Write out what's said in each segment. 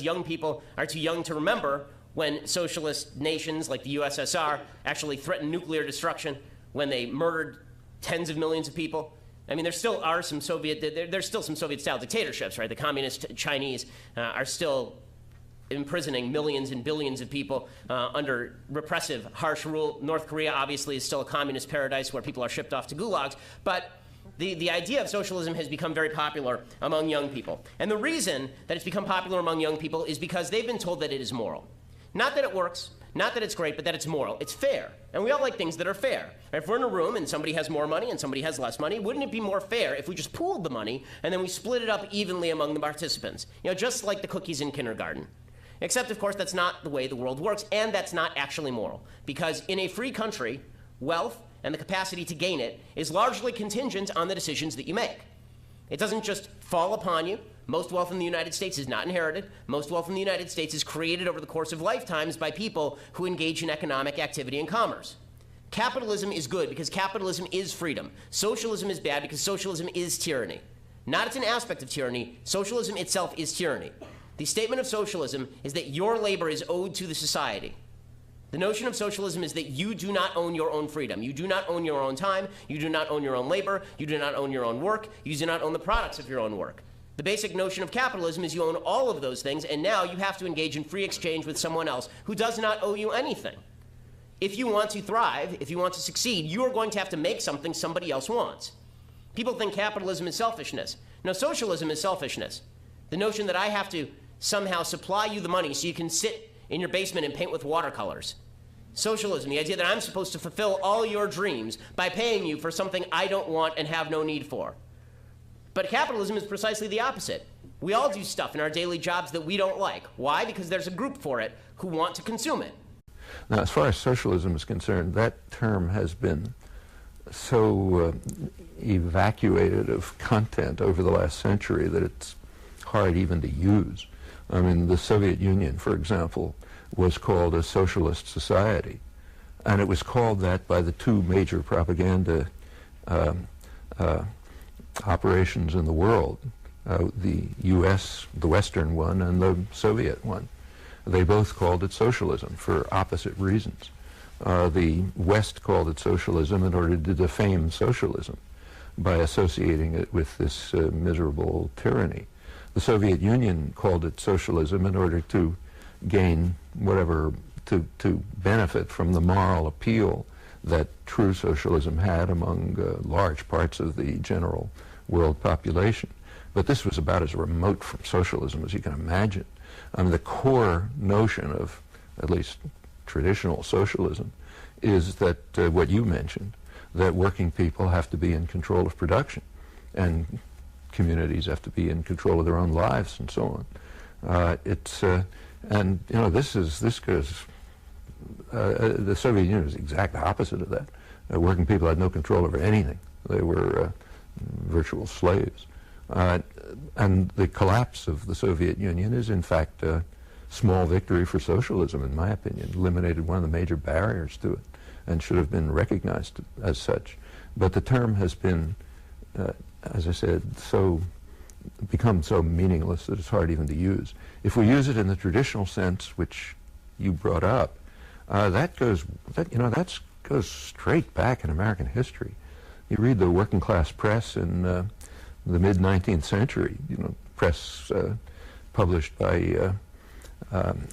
young people are too young to remember when socialist nations like the USSR actually threatened nuclear destruction, when they murdered tens of millions of people. I mean, there still are some there's still some Soviet-style dictatorships, right? The communist Chinese are still imprisoning millions and billions of people under repressive, harsh rule. North Korea, obviously, is still a communist paradise where people are shipped off to gulags. But the idea of socialism has become very popular among young people. And the reason that it's become popular among young people is because they've been told that it is moral. Not that it works, not that it's great, but that it's moral. It's fair. And we all like things that are fair. If we're in a room and somebody has more money and somebody has less money, wouldn't it be more fair if we just pooled the money and then we split it up evenly among the participants? You know, just like the cookies in kindergarten. Except, of course, that's not the way the world works, and that's not actually moral. Because in a free country, wealth and the capacity to gain it is largely contingent on the decisions that you make. It doesn't just fall upon you. Most wealth in the United States is not inherited. Most wealth in the United States is created over the course of lifetimes by people who engage in economic activity and commerce. Capitalism is good because capitalism is freedom. Socialism is bad because socialism is tyranny. Not it's an aspect of tyranny. Socialism itself is tyranny. The statement of socialism is that your labor is owed to the society. The notion of socialism is that you do not own your own freedom. You do not own your own time. You do not own your own labor. You do not own your own work. You do not own the products of your own work. The basic notion of capitalism is you own all of those things, and now you have to engage in free exchange with someone else who does not owe you anything. If you want to thrive, if you want to succeed, you are going to have to make something somebody else wants. People think capitalism is selfishness. No, socialism is selfishness. The notion that I have to somehow supply you the money so you can sit in your basement and paint with watercolors. Socialism, the idea that I'm supposed to fulfill all your dreams by paying you for something I don't want and have no need for. But capitalism is precisely the opposite. We all do stuff in our daily jobs that we don't like. Why? Because there's a group for it who want to consume it. Now, as far as socialism is concerned, that term has been so evacuated of content over the last century that it's hard even to use. I mean, the Soviet Union, for example, was called a socialist society. And it was called that by the two major propaganda operations in the world, the U.S., the Western one, and the Soviet one. They both called it socialism for opposite reasons. The West called it socialism in order to defame socialism by associating it with this miserable tyranny. The Soviet Union called it socialism in order to gain whatever, to benefit from the moral appeal that true socialism had among large parts of the general world population. But this was about as remote from socialism as you can imagine. I mean, the core notion of at least traditional socialism is that what you mentioned, that working people have to be in control of production and communities have to be in control of their own lives and so on. And you know, this goes, the Soviet Union is the exact opposite of that. Working people had no control over anything. They were virtual slaves. And the collapse of the Soviet Union is in fact a small victory for socialism, in my opinion. Eliminated one of the major barriers to it and should have been recognized as such. But the term has been, as I said, become so meaningless that it's hard even to use. If we use it in the traditional sense, which you brought up, that goes straight back in American history. You read the working class press in the mid-19th century, you know, press published by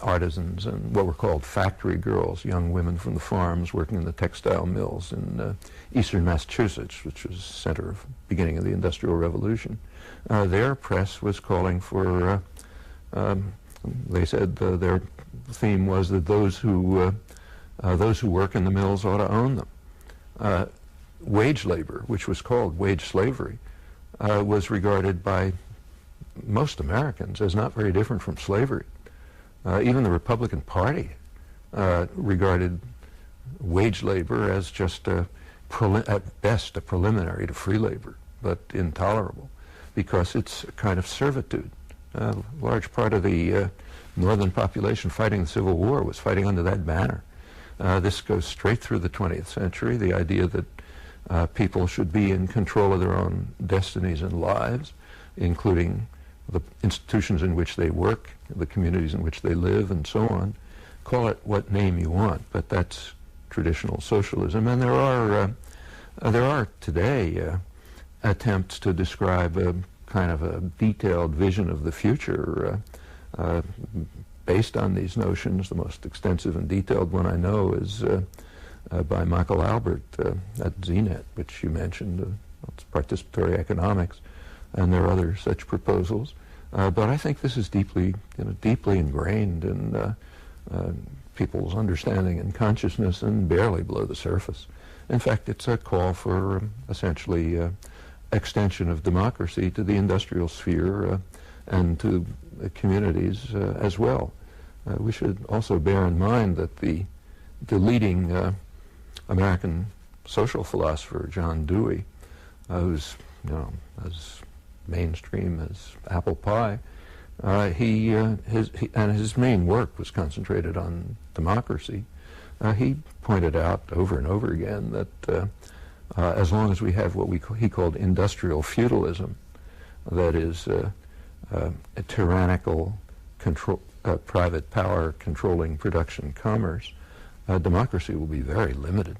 artisans and what were called factory girls, young women from the farms working in the textile mills in eastern Massachusetts, which was the center of beginning of the Industrial Revolution. Their press was calling for, they said their theme was that those who work in the mills ought to own them. Wage labor, which was called wage slavery, was regarded by most Americans as not very different from slavery. Even the Republican Party regarded wage labor as just at best a preliminary to free labor, but intolerable because it's a kind of servitude. A large part of the northern population fighting the Civil War was fighting under that banner. This goes straight through the 20th century, the idea that people should be in control of their own destinies and lives, including the institutions in which they work, the communities in which they live, and so on. Call it what name you want, but that's traditional socialism. And there are today attempts to describe a kind of a detailed vision of the future based on these notions. The most extensive and detailed one I know is by Michael Albert at ZNet, which you mentioned. It's participatory economics, and there are other such proposals. But I think this is deeply ingrained in people's understanding and consciousness, and barely below the surface. In fact, it's a call for essentially extension of democracy to the industrial sphere and to communities as well. We should also bear in mind that the leading American social philosopher, John Dewey, who's as mainstream as apple pie, his main work was concentrated on democracy. He pointed out over and over again that as long as we have what he called industrial feudalism, that is a tyrannical private power controlling production commerce, democracy will be very limited.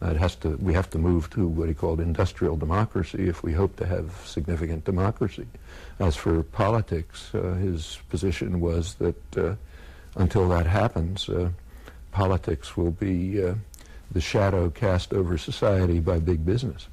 We have to move to what he called industrial democracy if we hope to have significant democracy. As for politics, his position was that until that happens, politics will be the shadow cast over society by big business.